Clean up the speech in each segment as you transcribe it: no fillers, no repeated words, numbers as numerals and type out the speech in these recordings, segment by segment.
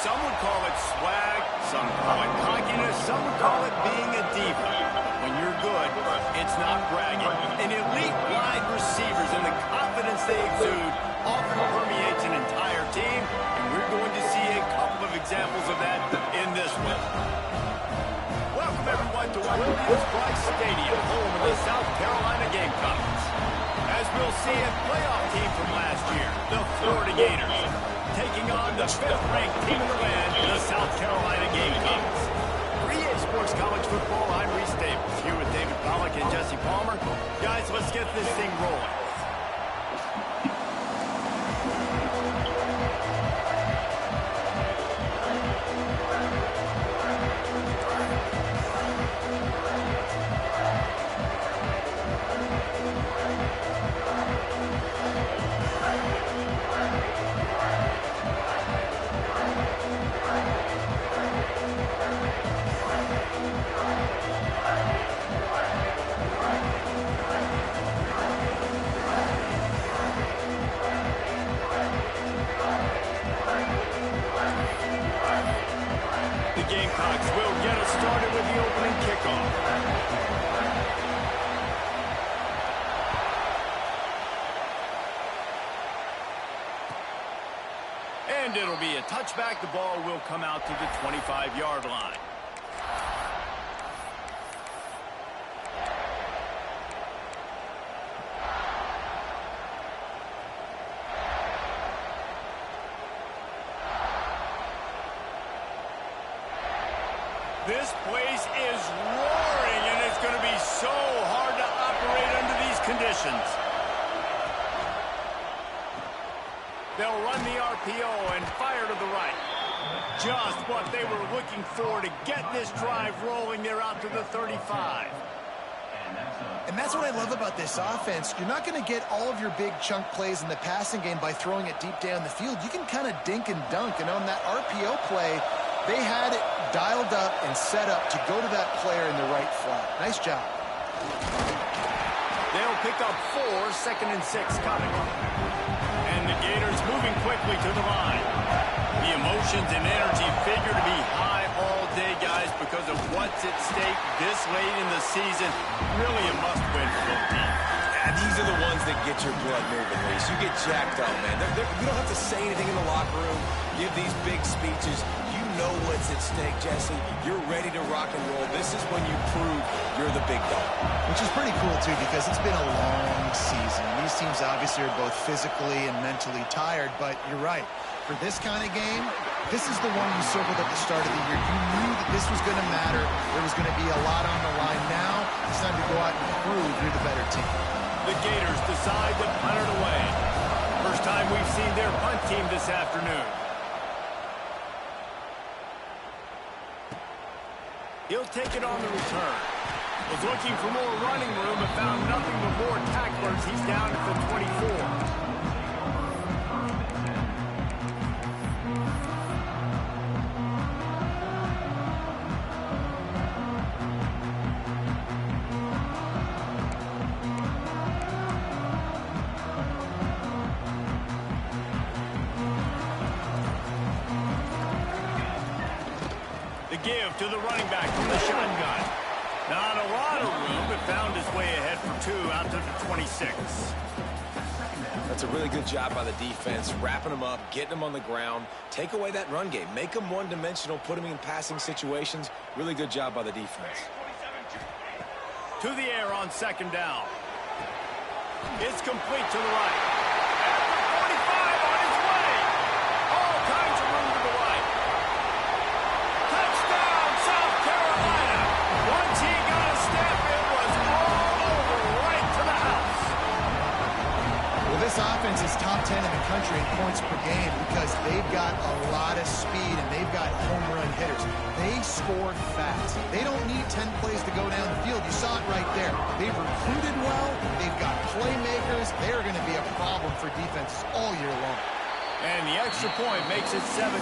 Some would call it swag, some call it cockiness, some would call it being a diva. When you're good, it's not bragging. And elite wide receivers and the confidence they exude often permeates an entire team, and we're going to see a couple of examples of that in this one. Welcome, everyone, to Williams-Brice Stadium, home of the South Carolina Gamecocks. As we'll see, a playoff team from last year, the Florida Gators, taking on the 5th-ranked team in the land, the South Carolina Gamecocks. For EA Sports College Football, I'm Reese Davis, here with David Pollack and Jesse Palmer. Guys, let's get this thing rolling. Gamecocks will get us started with the opening kickoff. And it'll be a touchback. The ball will come out to the 25-yard line. This place is roaring, and it's going to be so hard to operate under these conditions. They'll run the RPO and fire to the right. Just what they were looking for to get this drive rolling. They're out to the 35. And that's what I love about this offense. You're not going to get all of your big chunk plays in the passing game by throwing it deep down the field. You can kind of dink and dunk, and on that RPO play, they had it dialed up and set up to go to that player in the right flat. Nice job. They'll pick up 4, 2nd and 6 coming. And the Gators moving quickly to the line. The emotions and energy figure to be high all day, guys, because of what's at stake this late in the season. Really a must-win for both teams. These are the ones that get your blood moving, Reese. You get jacked up, man. You don't have to say anything in the locker room, give these big speeches. You know what's at stake, Jesse. You're ready to rock and roll. This is when you prove you're the big dog. Which is pretty cool, too, because it's been a long season. These teams obviously are both physically and mentally tired, but you're right. For this kind of game, this is the one you circled at the start of the year. You knew that this was going to matter. There was going to be a lot on the line. Now it's time to go out and prove you're the better team. The Gators decide to punt it away. First time we've seen their punt team this afternoon. He'll take it on the return. Was looking for more running room, but found nothing but more tacklers. He's down at the 24. Give to the running back from the shotgun. Not a lot of room, but found his way ahead for 2 out to the 26. That's a really good job by the defense, wrapping them up, getting them on the ground. Take away that run game. Make them one-dimensional, put them in passing situations. Really good job by the defense. To the air on 2nd down. It's complete to the right. At the 45 on his way. All kinds of room to the right. Touchdown, South Carolina. Once he got a step, it was all over right to the house. Well, this offense is top 10 in the country in points per game because they've got a lot of speed and they've got home run hitters. They score fast. They don't need 10 plays to go down the field. You saw it right there. They've recruited well. They've got playmakers. They're going to be a problem for defenses all year long. And the extra point makes it 7-0.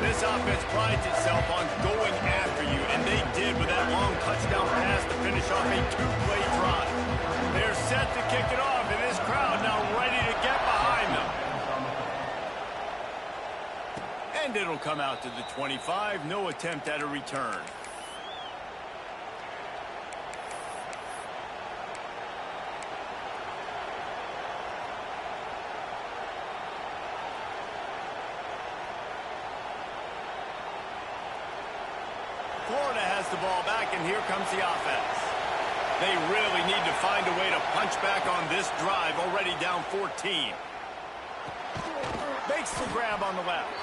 This offense prides itself on going after you, and they did with that long touchdown pass to finish off a 2-play drive. They're set to kick it off, and this crowd now ready to get behind them. And And it'll come out to the 25. No attempt at a return. Florida has the ball back, and here comes the offense. They really need to find a way to punch back on this drive, already down 14. Makes the grab on the left.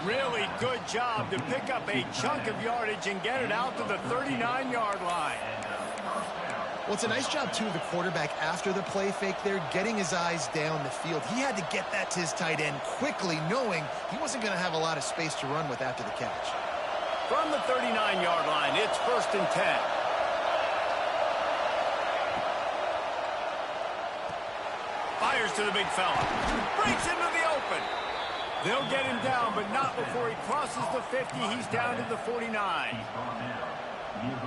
Really good job to pick up a chunk of yardage and get it out to the 39-yard line. Well, it's a nice job, too, of the quarterback after the play fake there, getting his eyes down the field. He had to get that to his tight end quickly, knowing he wasn't going to have a lot of space to run with after the catch. From the 39-yard line, it's 1st and 10. Fires to the big fella. Breaks into the open. They'll get him down, but not before he crosses the 50. He's down to the 49.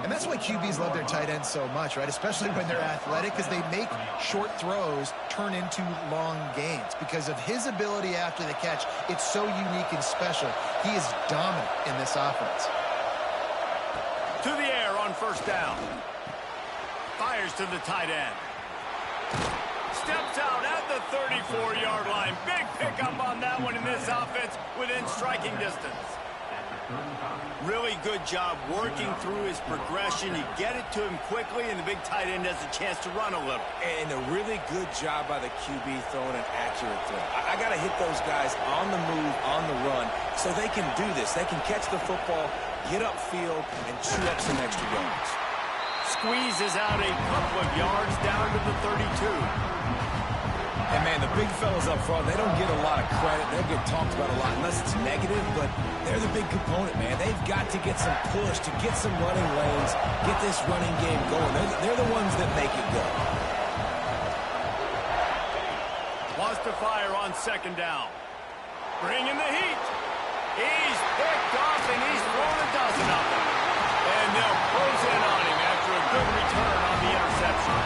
And that's why QBs love their tight ends so much, right? Especially when they're athletic, because they make short throws turn into long gains. Because of his ability after the catch, it's so unique and special. He is dominant in this offense. To the air on 1st down. Fires to the tight end. Steps out at the 34-yard line. Big pickup on that one in this offense within striking distance. Really good job working through his progression. You get it to him quickly, and the big tight end has a chance to run a little. And a really good job by the QB throwing an accurate throw. I got to hit those guys on the move, on the run, so they can do this. They can catch the football, get upfield, and chew up some extra yards. Squeezes out a couple of yards down to the 32. And, man, the big fellas up front, they don't get a lot of credit. They'll get talked about a lot unless it's negative, but they're the big component, man. They've got to get some push, to get some running lanes, get this running game going. They're the ones that make it go. Wants to fire on 2nd down. Bringing the heat. He's picked off, and he's thrown a dozen of them. And they'll close in on him after a good return on the interception.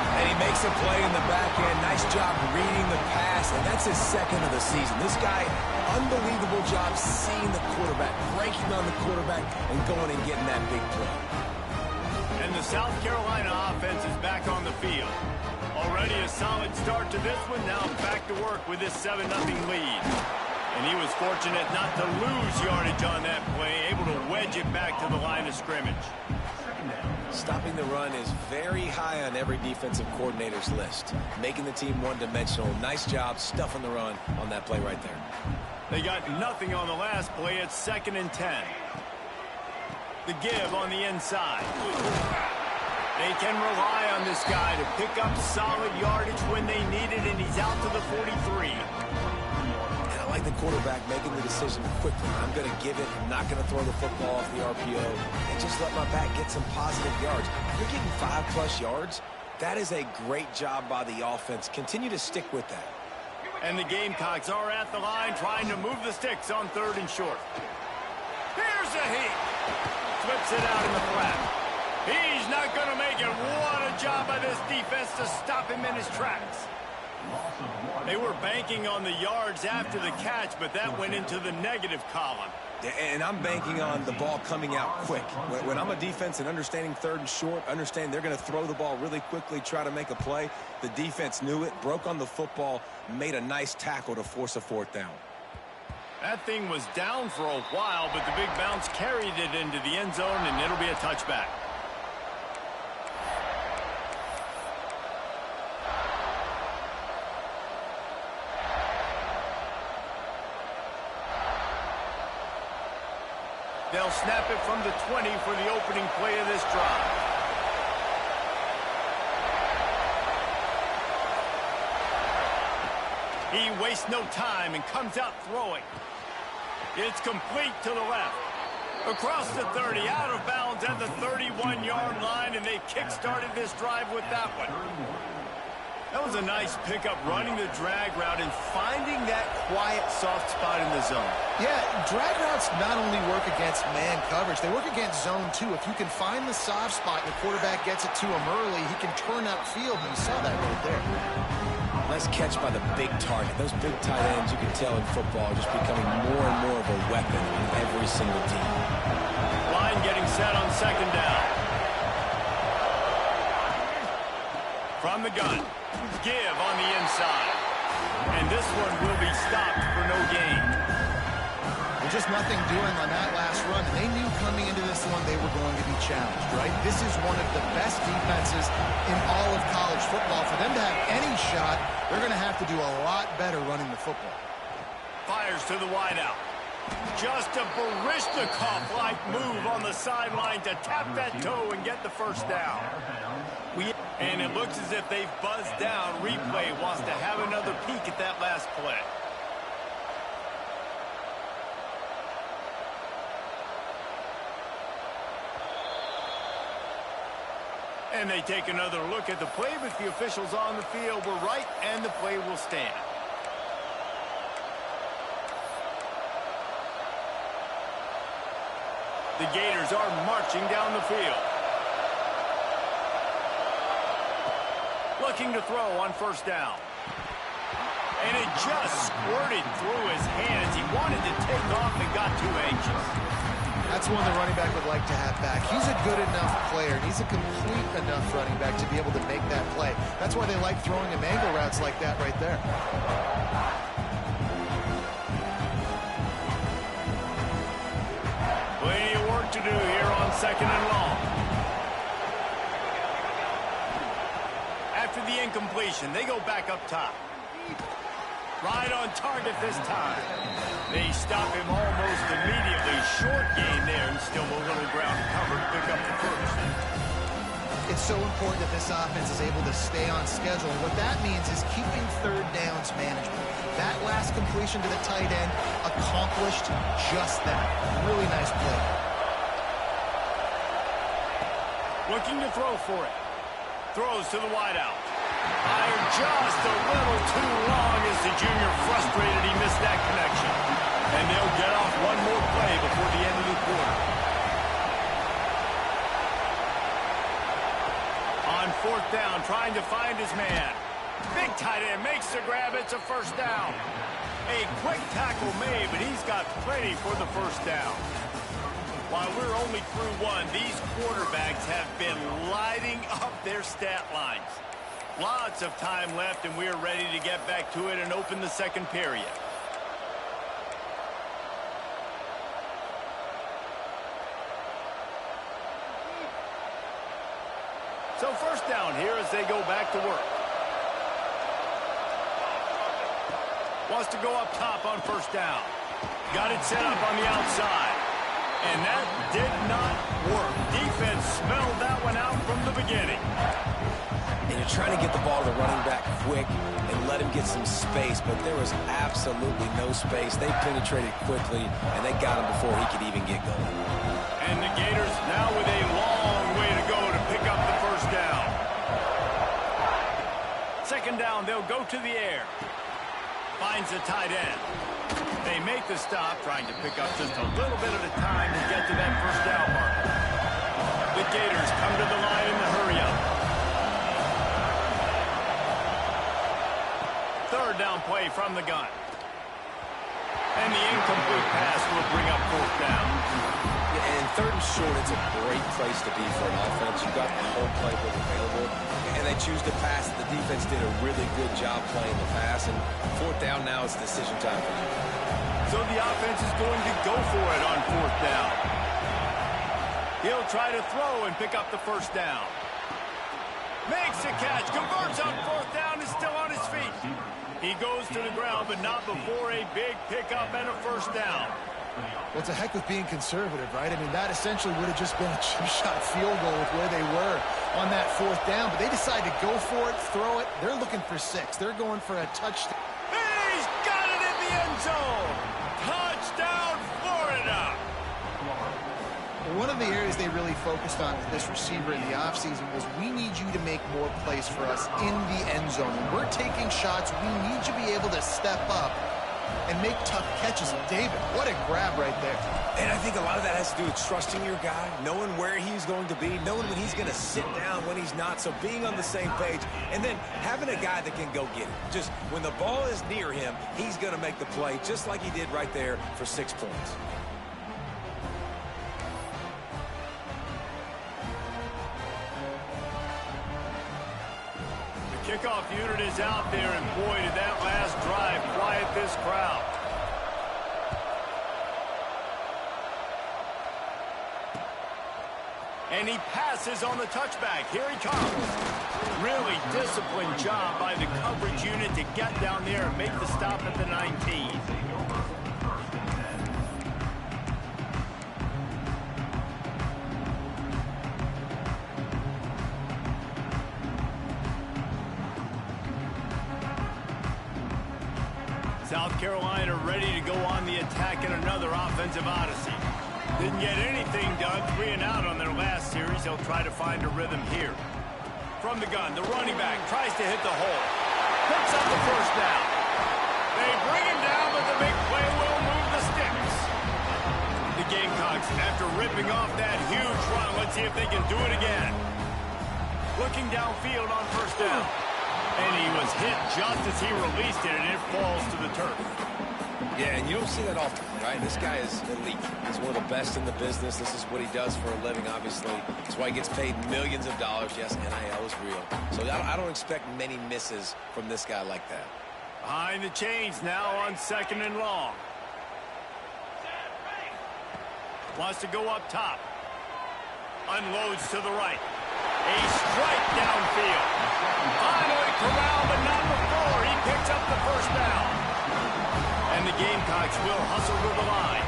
And he makes a play in the back end. Nice job reading the pass, and that's his 2nd of the season. This guy, unbelievable job seeing the quarterback, breaking on the quarterback, and going and getting that big play. And the South Carolina offense is back on the field. Already a solid start to this one. Now back to work with this 7-0 lead. And he was fortunate not to lose yardage on that play, able to wedge it back to the line of scrimmage. Stopping the run is very high on every defensive coordinator's list. Making the team one-dimensional. Nice job stuffing the run on that play right there. They got nothing on the last play. It's 2nd and 10. The give on the inside. They can rely on this guy to pick up solid yardage when they need it, and he's out to the 43. I like the quarterback making the decision quickly. I'm going to give it. I'm not going to throw the football off the RPO and just let my back get some positive yards. If you're getting 5+ yards, that is a great job by the offense. Continue to stick with that. And the Gamecocks are at the line trying to move the sticks on 3rd and short. Here's a heat. Flips it out in the flat. He's not going to make it. What a job by this defense to stop him in his tracks. They were banking on the yards after the catch, but that went into the negative column. And I'm banking on the ball coming out quick. When I'm a defense and understanding 3rd and short, understand they're going to throw the ball really quickly, try to make a play. The defense knew it, broke on the football, made a nice tackle to force a 4th down. That thing was down for a while, but the big bounce carried it into the end zone, and it'll be a touchback. They'll snap it from the 20 for the opening play of this drive. He wastes no time and comes out throwing. It's complete to the left. Across the 30, out of bounds at the 31-yard line, and they kick-started this drive with that one. That was a nice pickup, running the drag route and finding that quiet, soft spot in the zone. Yeah, drag routes not only work against man coverage, they work against zone too. If you can find the soft spot and the quarterback gets it to him early, he can turn upfield, and you saw that right there. Nice catch by the big target. Those big tight ends, you can tell in football, just becoming more and more of a weapon in every single team. Line getting set on second down. From the gun. Give on the inside. And this one will be stopped for no gain. Well, just nothing doing on that last run. And they knew coming into this one they were going to be challenged, right? This is one of the best defenses in all of college football. For them to have any shot, they're going to have to do a lot better running the football. Fires to the wideout. Just a Baryshnikov-like move on the sideline to tap that toe and get the first down. And it looks as if they've buzzed down. Replay wants to have another peek at that last play. And they take another look at the play, but the officials on the field were right, and the play will stand. The Gators are marching down the field. Looking to throw on first down. And it just squirted through his hands. He wanted to take off and got too anxious. That's one the running back would like to have back. He's a good enough player, and he's a complete enough running back to be able to make that play. That's why they like throwing him angle routes like that right there. Plenty of work to do here on second and long. After the incompletion, they go back up top. Right on target this time. They stop him almost immediately. Short gain there, and still a little ground covered. Pick up the first. It's so important that this offense is able to stay on schedule. And what that means is keeping third downs manageable. That last completion to the tight end accomplished just that. Really nice play. Looking to throw for it. Throws to the wideout. Fired just a little too long as the junior frustrated he missed that connection. And they'll get off one more play before the end of the quarter. On fourth down, trying to find his man. Big tight end makes the grab. It's a first down. A quick tackle made, but he's got plenty for the first down. While we're only through one, these quarterbacks have been lighting up their stat lines. Lots of time left, and we're ready to get back to it and open the second period. So first down here as they go back to work. Wants to go up top on first down. Got it set up on the outside. And that did not work. Defense smelled that one out from the beginning. And you're trying to get the ball to the running back quick and let him get some space, but there was absolutely no space. They penetrated quickly, and they got him before he could even get going. And the Gators now with a long way to go to pick up the first down. Second down, they'll go to the air. Finds the tight end. They make the stop, trying to pick up just a little bit at a time to get to that first down marker. The Gators come to the line in the hurry-up. Third down play from the gun. And the incomplete pass will bring up fourth down. Yeah, and third and short, it's a great place to be for an offense. You got the whole playbook available, and they choose to pass. The defense did a really good job playing the pass, and fourth down now is decision time for you. So the offense is going to go for it on fourth down. He'll try to throw and pick up the first down. Makes a catch, converts on fourth down, is still on his feet. He goes to the ground, but not before a big pickup and a first down. Well, it's a heck of being conservative, right? I mean, that essentially would have just been a two-shot field goal with where they were on that fourth down. But they decided to go for it, throw it. They're looking for 6. They're going for a touchdown. He's got it in the end zone. Touchdown, Florida. One of the areas they really focused on with this receiver in the offseason was, we need you to make more plays for us in the end zone. When we're taking shots, we need you to be able to step up and make tough catches. And David, what a grab right there. And I think a lot of that has to do with trusting your guy, knowing where he's going to be, knowing when he's going to sit down, when he's not, so being on the same page, and then having a guy that can go get it. Just when the ball is near him, he's going to make the play, just like he did right there for 6 points. The kickoff unit is out there, and boy, did that last drive quiet this crowd. And he passes on the touchback. Here he comes. Really disciplined job by the coverage unit to get down there and make the stop at the 19. South Carolina ready to go on the attack in another offensive odyssey. Didn't get anything done, 3 and out on their last series. They'll try to find a rhythm here. From the gun, the running back tries to hit the hole. Picks up the first down. They bring him down, but the big play will move the sticks. The Gamecocks, after ripping off that huge run, let's see if they can do it again. Looking downfield on first down. And he was hit just as he released it, and it falls to the turf. Yeah, and you don't see that often, right? This guy is elite. He's one of the best in the business. This is what he does for a living, obviously. That's why he gets paid millions of dollars. Yes, NIL is real. So I don't expect many misses from this guy like that. Behind the chains now on 2nd and long. Wants to go up top. Unloads to the right. A strike downfield. Finally corralled, but not before. He picks up the first down. And the Gamecocks will hustle to the line.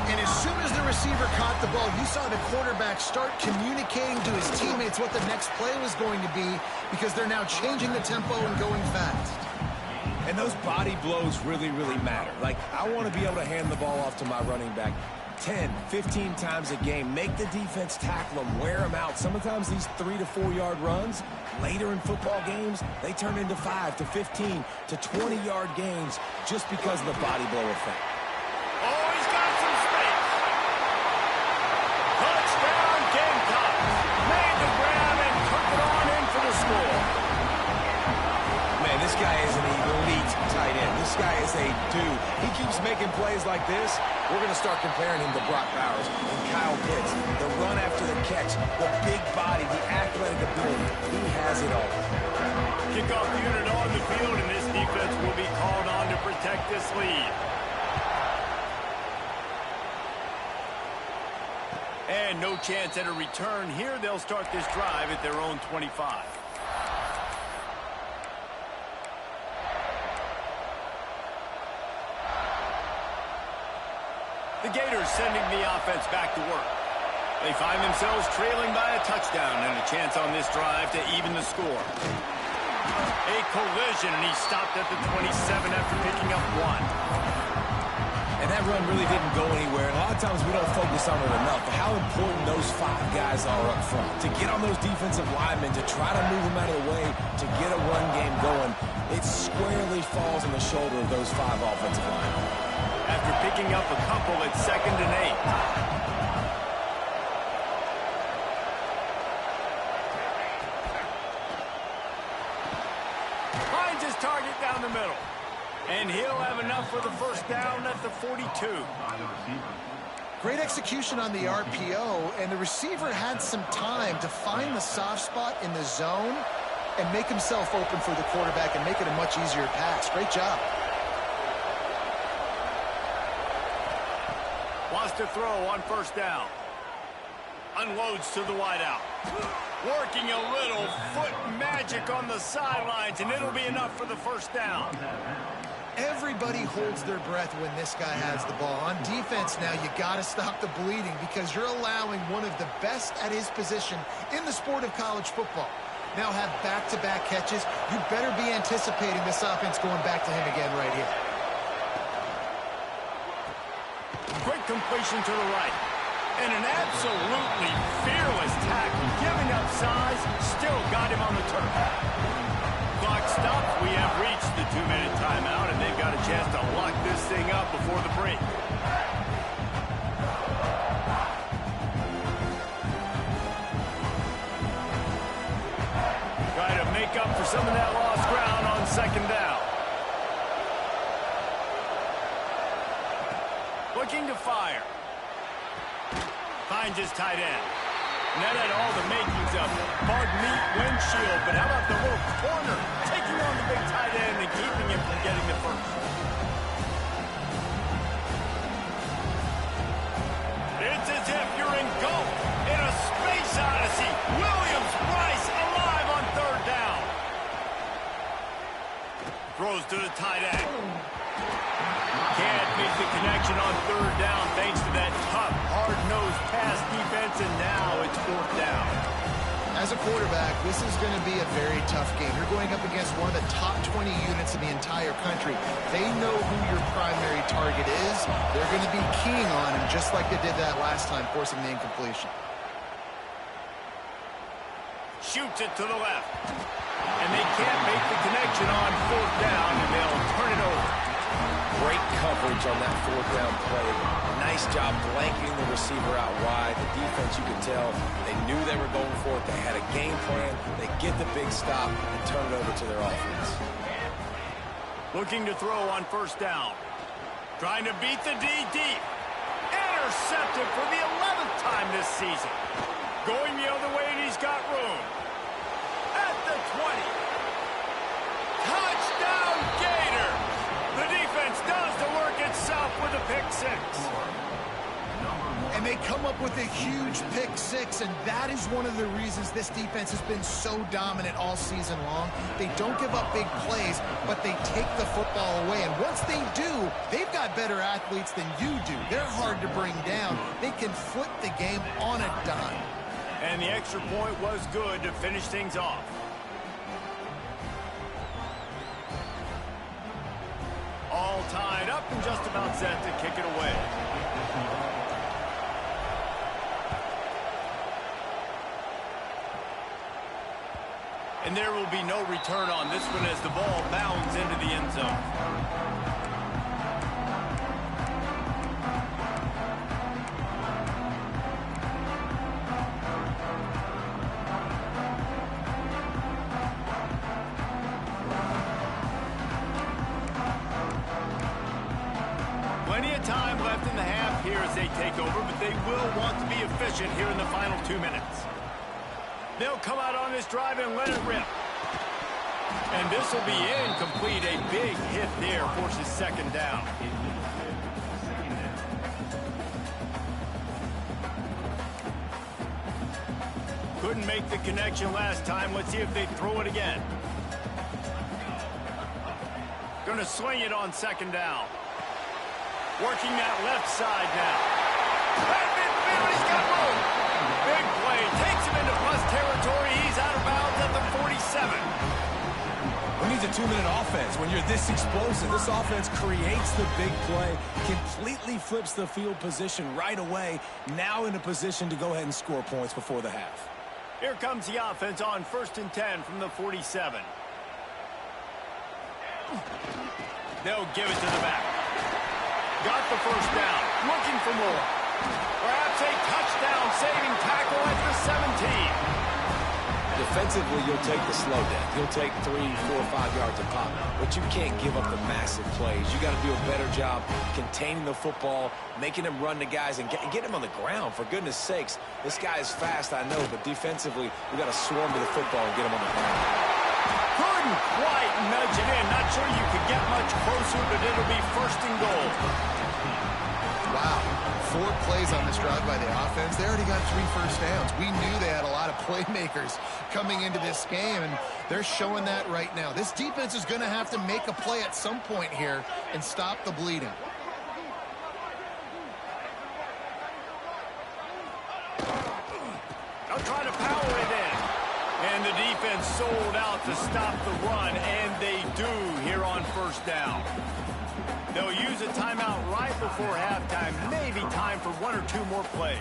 And as soon as the receiver caught the ball, you saw the quarterback start communicating to his teammates what the next play was going to be, because they're now changing the tempo and going fast. And those body blows really, really matter. Like, I want to be able to hand the ball off to my running back 10, 15 times a game. Make the defense tackle them, wear them out. Sometimes these 3 to 4 yard runs, later in football games, they turn into 5 to 15 to 20 yard gains just because of the body blow effect. Oh, he's got some space. Touchdown, Gamecocks. Made the grab and took it on in for the score. Man, this guy is an elite tight end. This guy is a dude. He keeps making plays like this. We're going to start comparing him to Brock Bowers and Kyle Pitts. The run after the catch, the big body, the athletic ability. He has it all. Kickoff unit on the field, and this defense will be called on to protect this lead. And no chance at a return here. They'll start this drive at their own 25. The Gators sending the offense back to work. They find themselves trailing by a touchdown and a chance on this drive to even the score. A collision, and he stopped at the 27 after picking up 1. And that run really didn't go anywhere. And a lot of times we don't focus on it enough, but how important those 5 guys are up front. To get on those defensive linemen, to try to move them out of the way, to get a run game going, it squarely falls on the shoulder of those 5 offensive linemen. After picking up a couple at 2nd and 8. Finds his target down the middle. And he'll have enough for the first down at the 42. Great execution on the RPO, and the receiver had some time to find the soft spot in the zone and make himself open for the quarterback and make it a much easier pass. Great job. Wants to throw on first down. Unloads to the wideout. Working a little foot magic on the sidelines, and it'll be enough for the first down. Everybody holds their breath when this guy has the ball. On defense now, you got to stop the bleeding, because you're allowing one of the best at his position in the sport of college football. Now have back-to-back catches. You better be anticipating this offense going back to him again right here. Quick completion to the right. And an absolutely fearless tackle, giving up size, still got him on the turf. Clock stops. We have reached the 2-minute timeout, and they've got a chance to lock this thing up before the break. Try to make up for some of that lost ground on second down. Looking to fire. Finds his tight end. And that had all the makings of bug meat windshield, but how about the little corner taking on the big tight end and keeping him from getting the first? It's as if you're engulfed in a space odyssey. Williams-Brice alive on third down. Throws to the tight end. Can't make the connection on third down thanks to that tough, hard-nosed pass defense, and now it's fourth down. As a quarterback, this is going to be a very tough game. You're going up against one of the top 20 units in the entire country. They know who your primary target is. They're going to be keying on him just like they did that last time, forcing the incompletion. Shoots it to the left. And they can't make the connection on fourth down, and they'll turn it over. Great coverage on that fourth down play. Nice job blanketing the receiver out wide. The defense, you could tell, they knew they were going for it. They had a game plan. They get the big stop and turn it over to their offense. Looking to throw on first down. Trying to beat the D deep. Intercepted for the 11th time this season. Going the other way, and he's got room. At the 20. Touchdown, Gator! The defense does the work itself with a pick six. And they come up with a huge pick six, and that is one of the reasons this defense has been so dominant all season long. They don't give up big plays, but they take the football away. And once they do, they've got better athletes than you do. They're hard to bring down. They can flip the game on a dime. And the extra point was good to finish things off. All tied up and just about set to kick it away. And there will be no return on this one as the ball bounds into the end zone. Plenty of time left in the half here as they take over, but they will want to be efficient here in the final 2 minutes. They'll come out on this drive and let it rip. And this will be incomplete. A big hit there forces second down. Couldn't make the connection last time. Let's see if they throw it again. Going to swing it on second down. Working that left side now. Right midfield, he's got room. Big play, takes him into plus territory. He's out of bounds at the 47. Who needs a 2-minute offense when you're this explosive? This offense creates the big play, completely flips the field position right away, now in a position to go ahead and score points before the half. Here comes the offense on 1st and 10 from the 47. They'll give it to the back. Got the first down, looking for more. Perhaps a touchdown-saving tackle at the 17. Defensively, you'll take the slow down. You'll take 3, 4, 5 yards a pop, but you can't give up the massive plays. You got to do a better job containing the football, making them run the guys, and get them on the ground. For goodness sakes, this guy is fast, I know, but defensively, we got to swarm to the football and get him on the ground. Couldn't quite nudge it in. Not sure you could get much closer, but it'll be 1st and goal. Wow, 4 plays on this drive by the offense. They already got 3 first downs. We knew they had a lot of playmakers coming into this game, and they're showing that right now. This defense is going to have to make a play at some point here and stop the bleeding. They'll try to power it in. And the defense sold out to stop the run, and they do here on 1st down. They'll use a timeout right before halftime. Maybe time for one or two more plays.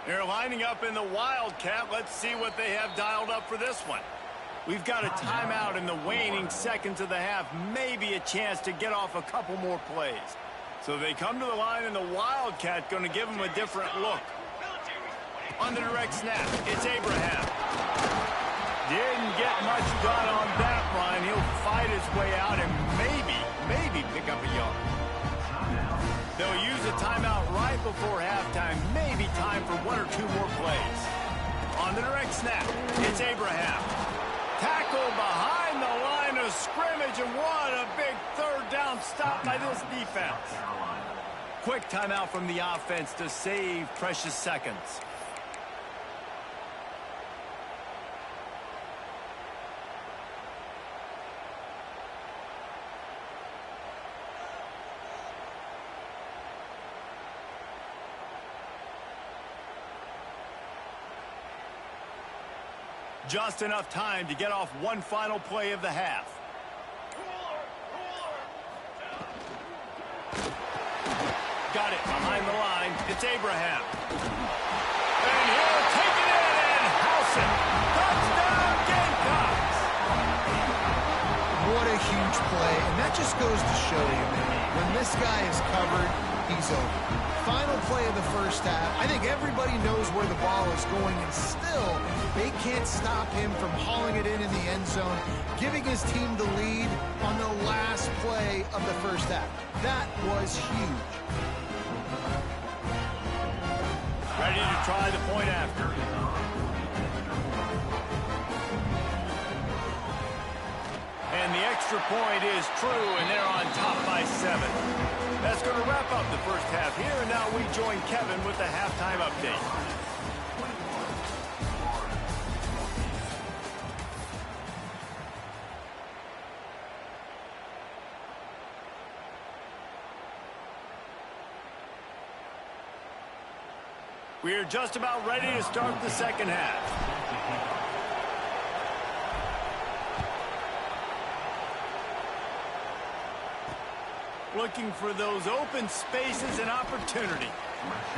They're lining up in the Wildcat. Let's see what they have dialed up for this one. We've got a timeout in the waning seconds of the half. Maybe a chance to get off a couple more plays. So they come to the line in the Wildcat, going to give them a different look. On the direct snap, it's Abraham. Didn't get much done on that run. He'll fight his way out and maybe pick up a yard. They'll use a timeout right before halftime. Maybe time for one or two more plays. On the direct snap, it's Abraham. Tackled behind the line of scrimmage, and what a big third down stop by this defense. Quick timeout from the offense to save precious seconds. Just enough time to get off one final play of the half. Got it behind the line. It's Abraham. And he'll take it in and house it. Touchdown, Gamecocks! What a huge play. And that just goes to show you, man, when this guy is covered, he's over. Final play of the first half. I think everybody knows where the ball is going, and still, they can't stop him from hauling it in the end zone, giving his team the lead on the last play of the first half. That was huge. Ready to try the point after. And the extra point is true, and they're on top by 7. That's going to wrap up the first half here, and now we join Kevin with the halftime update. We are just about ready to start the second half. Looking for those open spaces and opportunity.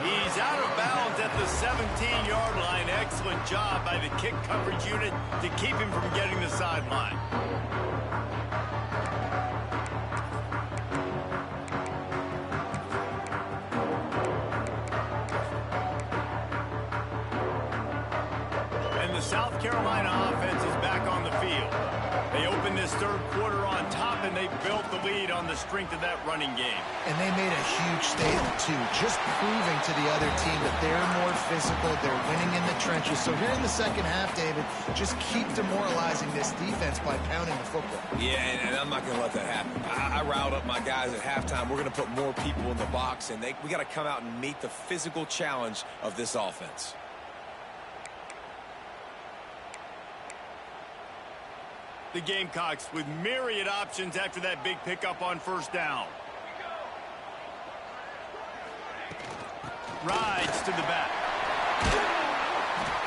He's out of bounds at the 17-yard line. Excellent job by the kick coverage unit to keep him from getting the sideline. And the South Carolina offense is back on the field. They opened this third quarter on top, and they built the lead on the strength of that running game. And they made a huge statement, too, just proving to the other team that they're more physical, they're winning in the trenches. So here in the second half, David, just keep demoralizing this defense by pounding the football. Yeah, and I'm not going to let that happen. I riled up my guys at halftime. We're going to put more people in the box, and we got to come out and meet the physical challenge of this offense. The Gamecocks with myriad options after that big pickup on first down. Rides to the back.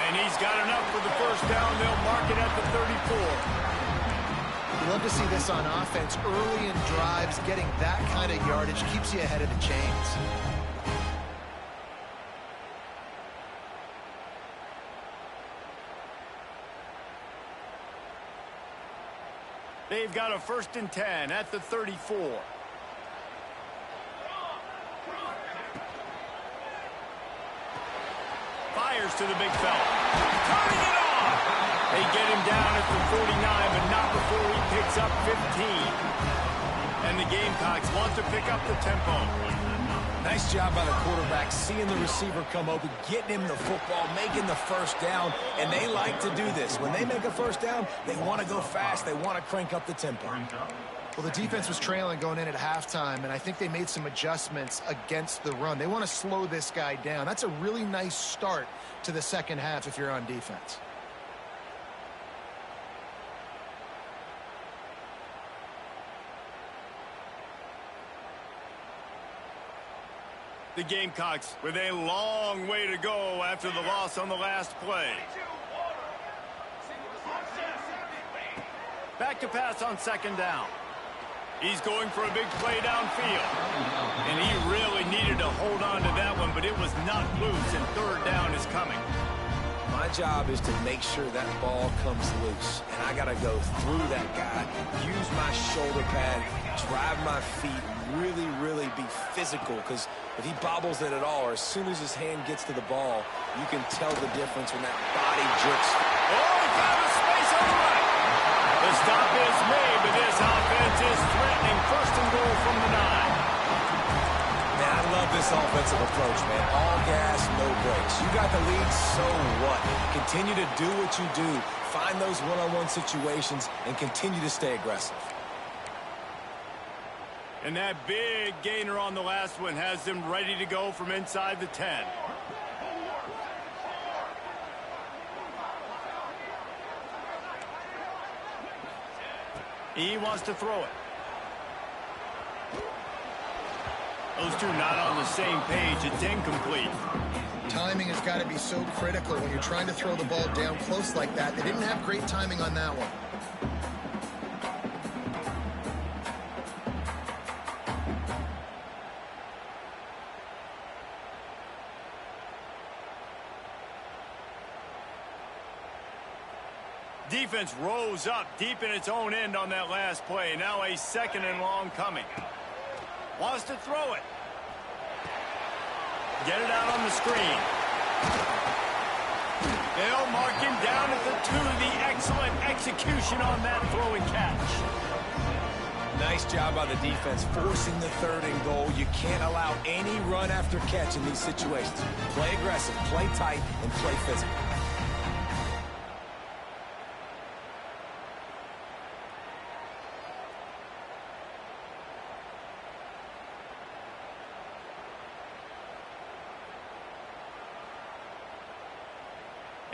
And he's got enough for the first down. They'll mark it at the 34. You love to see this on offense. Early in drives, getting that kind of yardage keeps you ahead of the chains. They've got a 1st and 10 at the 34. Fires to the big fella. Turning it off. They get him down at the 49, but not before he picks up 15. And the Gamecocks want to pick up the tempo. Nice job by the quarterback, seeing the receiver come open, getting him the football, making the first down, and they like to do this. When they make a first down, they want to go fast. They want to crank up the tempo. Well, the defense was trailing going in at halftime, and I think they made some adjustments against the run. They want to slow this guy down. That's a really nice start to the second half if you're on defense. The Gamecocks with a long way to go after the loss on the last play. Back to pass on second down. He's going for a big play downfield. And he really needed to hold on to that one, but it was not loose, and third down is coming. My job is to make sure that ball comes loose. And I got to go through that guy, use my shoulder pad, drive my feet, really be physical. Because if he bobbles it at all, or as soon as his hand gets to the ball, you can tell the difference when that body jerks. Oh, he found a space on the right. The stop is made, but this offense is threatening. First and goal from the 9. Man, I love this offensive approach, man. All gas, no brakes. You got the lead, so what? Continue to do what you do. Find those one-on-one situations and continue to stay aggressive. And that big gainer on the last one has them ready to go from inside the 10. He wants to throw it. Those two not on the same page. It's incomplete. Timing has got to be so critical when you're trying to throw the ball down close like that. They didn't have great timing on that one. Defense rose up deep in its own end on that last play. Now a second and long coming. Wants to throw it. Get it out on the screen. They'll mark him down at the 2. The excellent execution on that throw and catch. Nice job by the defense forcing the third and goal. You can't allow any run after catch in these situations. Play aggressive, play tight, and play physical.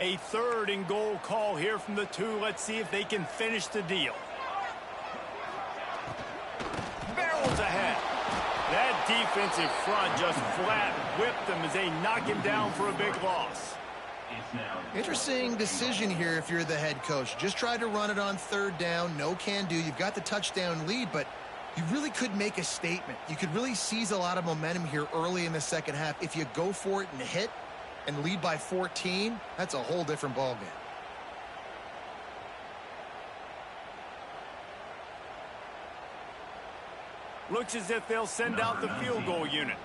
A third and goal call here from the 2. Let's see if they can finish the deal. Barrels ahead. That defensive front just flat whipped them as they knock him down for a big loss. Interesting decision here if you're the head coach. Just try to run it on third down. No can do. You've got the touchdown lead, but you really could make a statement. You could really seize a lot of momentum here early in the second half. If you go for it and hit and lead by 14, that's a whole different ballgame. Looks as if they'll send out the field goal unit.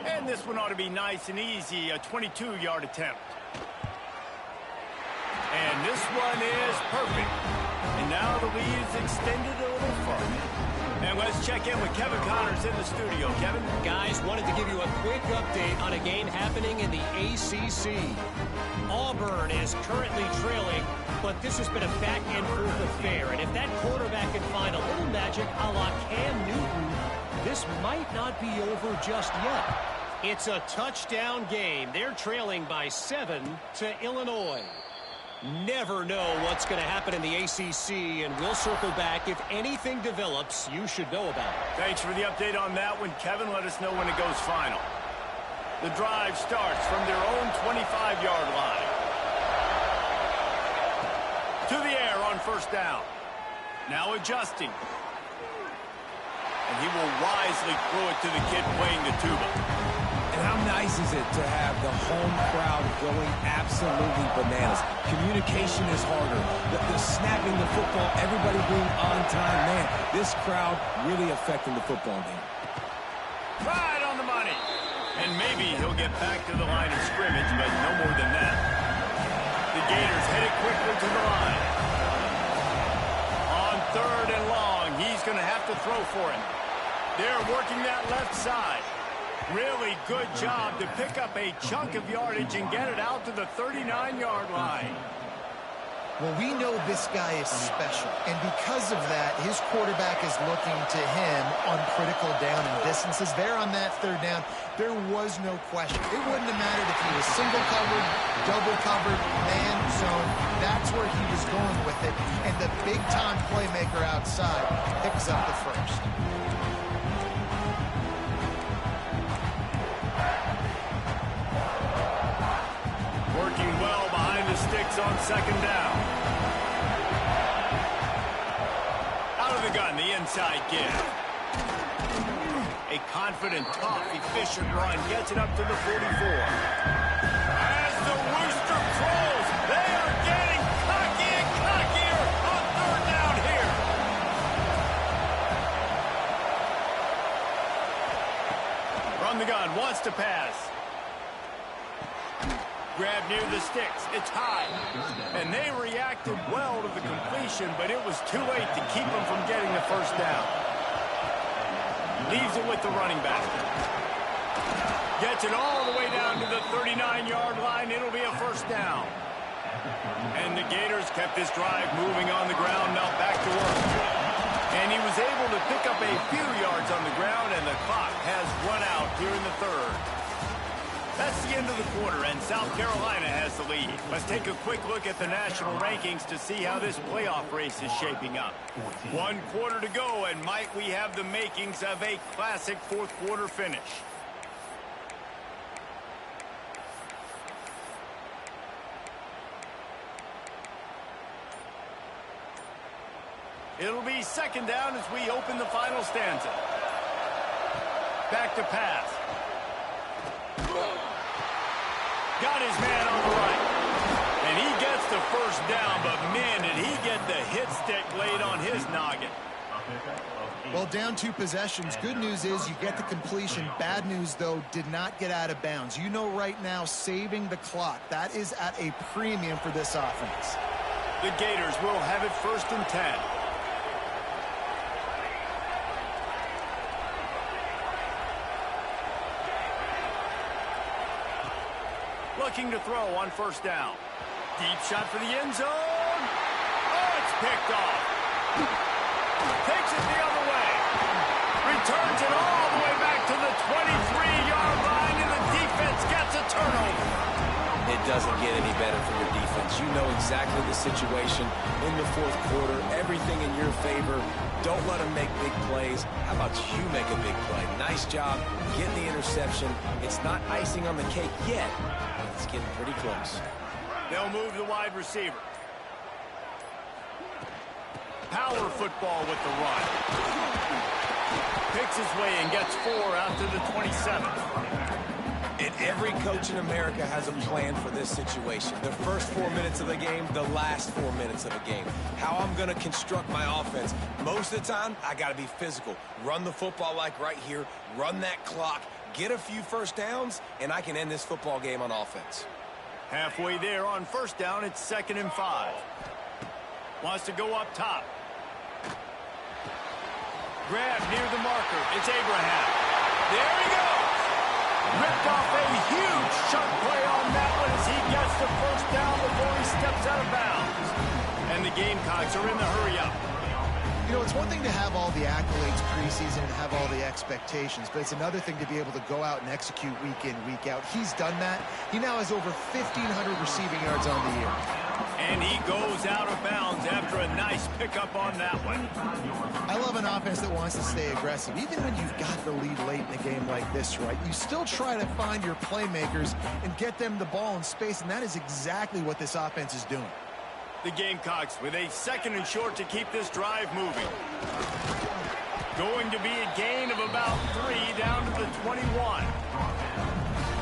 And this one ought to be nice and easy, a 22-yard attempt. And this one is perfect. And now the lead is extended a little further. And let's check in with Kevin Connors in the studio. Kevin? Guys, wanted to give you a quick update on a game happening in the ACC. Auburn is currently trailing, but this has been a back-and-forth affair. And if that quarterback can find a little magic a la Cam Newton, this might not be over just yet. It's a touchdown game. They're trailing by 7 to Illinois. Never know what's going to happen in the ACC, and we'll circle back. If anything develops, you should know about it. Thanks for the update on that one, Kevin. Let us know when it goes final. The drive starts from their own 25-yard line. To the air on first down. Now adjusting. And he will wisely throw it to the kid playing the tuba. And how nice is it to have the home crowd going absolutely bananas? Communication is harder. The snapping the football, everybody being on time. Man, this crowd really affecting the football game. Right on the money. And maybe he'll get back to the line of scrimmage, but no more than that. The Gators headed quickly to the line. On third and long, he's going to have to throw for it. They're working that left side. Really good job to pick up a chunk of yardage and get it out to the 39-yard line. Well, we know this guy is special, and because of that, his quarterback is looking to him on critical down and distances. There on that third down, there was no question. It wouldn't have mattered if he was single covered, double covered, man zone. That's where he was going with it, and the big-time playmaker outside picks up the first. on second down. Out of the gun, the inside give. A confident, tough, efficient run gets it up to the 44. As the rooster crows, they are getting cocky and cockier on third down here. From the gun, wants to pass. Grab near the sticks. It's high. And they reacted well to the completion, but it was too late to keep them from getting the first down. Leaves it with the running back. Gets it all the way down to the 39-yard line. It'll be a first down. And the Gators kept this drive moving on the ground. Now back to work. And he was able to pick up a few yards on the ground, and the clock has run out here in the third. That's the end of the quarter, and South Carolina has the lead. Let's take a quick look at the national rankings to see how this playoff race is shaping up. 1 quarter to go, and might we have the makings of a classic fourth quarter finish. It'll be second down as we open the final stanza. Back to pass. Got his man on the right. And he gets the first down, but man, did he get the hit stick laid on his noggin. Well, down 2 possessions. Good news is you get the completion. Bad news, though, did not get out of bounds. You know right now, saving the clock, that is at a premium for this offense. The Gators will have it 1st and 10. Looking to throw on first down. Deep shot for the end zone. Oh, it's picked off. Takes it the other way. Returns it all the way back to the 23-yard line, and the defense gets a turnover. It doesn't get any better for your defense. You know exactly the situation in the fourth quarter. Everything in your favor. Don't let them make big plays. How about you make a big play? Nice job getting the interception. It's not icing on the cake yet. It's getting pretty close. They'll move the wide receiver. Power football with the run. Picks his way and gets 4 out to the 27. And every coach in America has a plan for this situation. The first 4 minutes of the game, the last 4 minutes of the game. How I'm going to construct my offense. Most of the time, I got to be physical. Run the football like right here. Run that clock. Get a few first downs, and I can end this football game on offense. Halfway there on first down, it's 2nd and 5. Wants to go up top. Grab near the marker. It's Abraham. There he goes. Ripped off a huge chunk play on that one as he gets the first down before he steps out of bounds. And the Gamecocks are in the hurry-up. You know, it's one thing to have all the accolades preseason and have all the expectations, but it's another thing to be able to go out and execute week in, week out. He's done that. He now has over 1,500 receiving yards on the year. And he goes out of bounds after a nice pickup on that one. I love an offense that wants to stay aggressive. Even when you've got the lead late in a game like this, right, you still try to find your playmakers and get them the ball in space, and that is exactly what this offense is doing. The Gamecocks with a 2nd and short to keep this drive moving. Going to be a gain of about 3 down to the 21.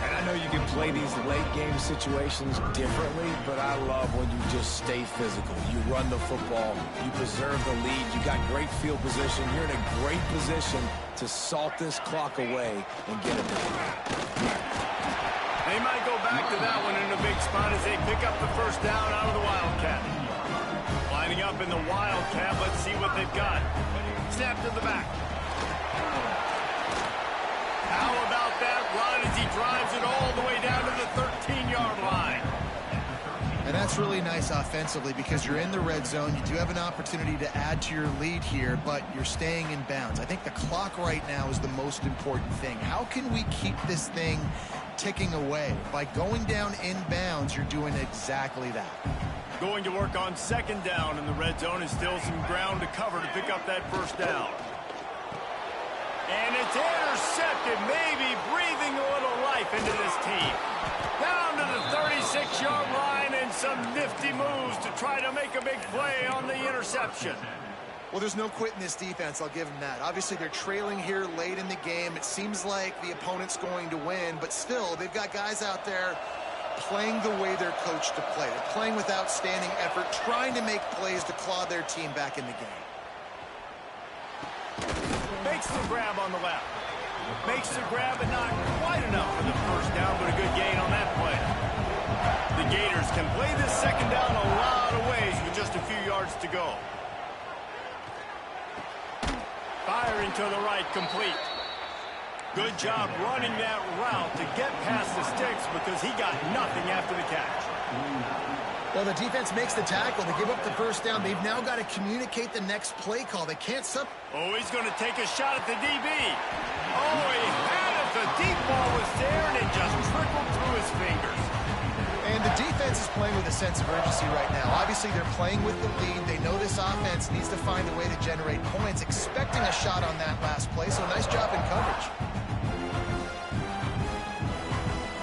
And I know you can play these late game situations differently, but I love when you just stay physical. You run the football, you preserve the lead, you got great field position. You're in a great position to salt this clock away and get it done. They might go back to that one in a big spot as they pick up the first down out of the Wildcat. Lining up in the Wildcat, let's see what they've got. Snap to the back. How about that run as he drives it all the way down to the 13-yard line? And that's really nice offensively because you're in the red zone. You do have an opportunity to add to your lead here, but you're staying in bounds. I think the clock right now is the most important thing. How can we keep this thing ticking away? By going down in bounds, you're doing exactly that. Going to work on 2nd down in the red zone is still some ground to cover to pick up that first down. And it's intercepted, maybe breathing a little life into this team. Down to the 36-yard line, and some nifty moves to try to make a big play on the interception. Well, there's no quitting this defense. I'll give them that. Obviously, they're trailing here late in the game. It seems like the opponent's going to win, but still, they've got guys out there playing the way they're coached to play. They're playing with outstanding effort, trying to make plays to claw their team back in the game. Makes the grab on the left. Makes the grab, but not quite enough for the first down, but a good gain on that play. The Gators can play this second down a lot of ways with just a few yards to go. Firing to the right, complete. Good job running that route to get past the sticks because he got nothing after the catch. Well, the defense makes the tackle. They give up the first down. They've now got to communicate the next play call. They can't Oh, he's going to take a shot at the DB. Oh, he had it. The deep ball was there, and it just trickled through his fingers. And the defense is playing with a sense of urgency right now. Obviously, they're playing with the lead. They know this offense needs to find a way to generate points, expecting a shot on that last play, so nice job in coverage.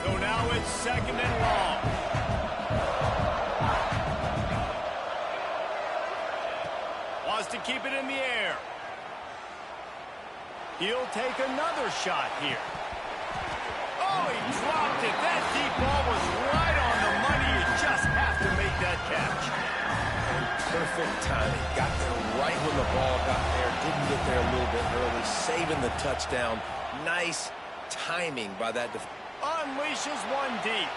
So now it's second and long. Wants to keep it in the air. He'll take another shot here. Oh, he dropped it. That deep ball was right on the money. You just have to make that catch. And perfect timing. Got there right when the ball got there. Didn't get there a little bit early. Saving the touchdown. Nice timing by that defense. Unleashes one deep.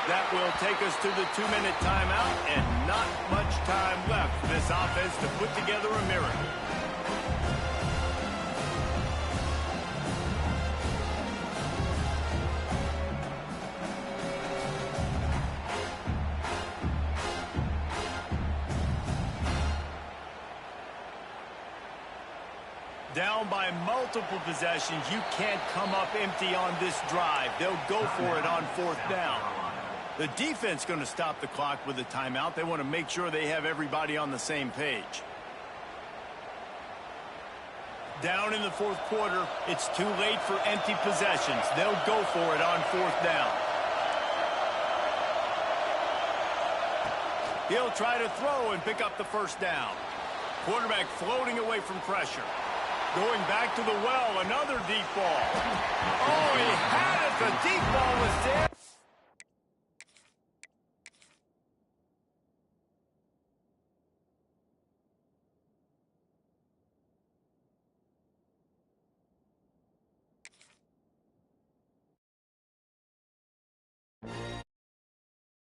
That will take us to the 2-minute timeout, and not much time left for this offense to put together a miracle. Down by multiple possessions, you can't come up empty on this drive. They'll go for it on fourth down. The defense going to stop the clock with a timeout. They want to make sure they have everybody on the same page. Down in the fourth quarter, it's too late for empty possessions. They'll go for it on fourth down. He'll try to throw and pick up the first down. Quarterback floating away from pressure. Going back to the well, another deep ball. Oh, he had it. The deep ball was there.